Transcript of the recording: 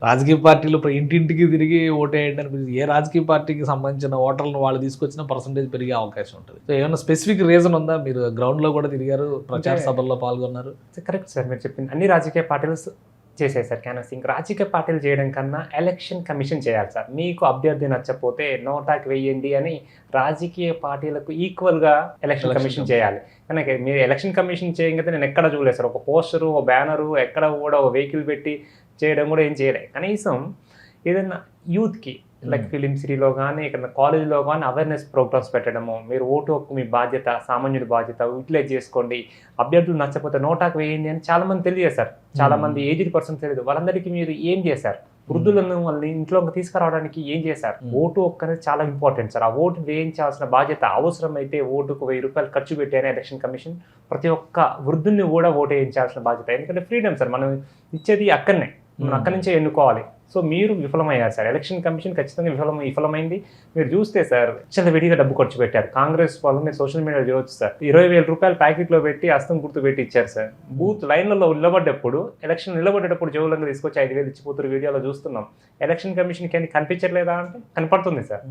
రాజకీయ పార్టీలు ఇంటింటికి తిరిగి ఓటేయండి అనిపించింది. ఏ రాజకీయ పార్టీకి సంబంధించిన ఓటర్లను వాళ్ళు తీసుకొచ్చిన పర్సంటేజ్ పెరిగే అవకాశం ఉంటుంది. సో ఏమైనా స్పెసిఫిక్ రీజన్ ఉందా? మీరు గ్రౌండ్లో కూడా తిరిగారు, ప్రచార సభల్లో పాల్గొన్నారు. కరెక్ట్ సార్, మీరు చెప్పింది అన్ని రాజకీయ పార్టీలు చేసాయి సార్ క్యాన్వాసింగ్. రాజకీయ పార్టీలు చేయడం కన్నా ఎలక్షన్ కమిషన్ చేయాలి సార్. మీకు అభ్యర్థి నచ్చకపోతే నోటాకి వేయండి అని రాజకీయ పార్టీలకు ఈక్వల్గా ఎలక్షన్ కమిషన్ చేయాలి. కానీ మీరు ఎలక్షన్ కమిషన్ చేయకపోతే నేను ఎక్కడ చూడలేదు సార్. ఒక పోస్టరు, ఒక బ్యానరు, ఎక్కడ కూడా ఒక వెహికల్ పెట్టి చేయడం కూడా ఏం చేయలేదు. కనీసం ఏదైనా యూత్కి లైక్ ఫిలిం సిటీలో కానీ ఇక్కడ కాలేజీలో కానీ అవేర్నెస్ ప్రోగ్రామ్స్ పెట్టడము, మీరు ఓటు హక్కు మీ బాధ్యత, సామాన్యుడి బాధ్యత, యూటిలైజ్ చేసుకోండి, అభ్యర్థులు నచ్చకపోతే నోటాకు వేయండి అని చాలామంది తెలియజేశారు. చాలామంది ఏజ్డ్ పర్సన్స్ తెలియదు. వాళ్ళందరికీ మీరు ఏం చేశారు? వృద్ధులను వాళ్ళని ఇంట్లో తీసుకురావడానికి ఏం చేశారు? ఓటు హక్కు అనేది చాలా ఇంపార్టెంట్ సార్. ఆ ఓటు వేయించాల్సిన బాధ్యత, అవసరమైతే ఓటుకు 1000 రూపాయలు ఖర్చు పెట్టానే ఎలక్షన్ కమిషన్ ప్రతి ఒక్క వృద్ధుల్ని కూడా ఓటు వేయించాల్సిన బాధ్యత. ఎందుకంటే ఫ్రీడమ్ సార్, మనం ఇచ్చేది అక్కడనే, మనం అక్కడి నుంచే ఎన్నుకోవాలి. సో మీరు విఫలమయ్యారు సార్. ఎలక్షన్ కమిషన్ ఖచ్చితంగా విఫలమైంది. మీరు చూస్తే సార్ చాలా విడిగా డబ్బు ఖర్చు పెట్టారు. కాంగ్రెస్ వాళ్ళు మీరు సోషల్ మీడియా చూడొచ్చు సార్. 20,000 రూపాయలు ప్యాకెట్లో పెట్టి హస్తం గుర్తు పెట్టి ఇచ్చారు సార్. బూత్ లైన్లలో నిలబడ్డప్పుడు, ఎలక్షన్ నిలబడేటప్పుడు జేబులంగా తీసుకొచ్చి 5,000 ఇచ్చిపోతున్న వీడియోలో చూస్తున్నాం. ఎలక్షన్ కమిషన్కి అని కనిపించట్లేదా అంటే కనపడుతుంది సార్.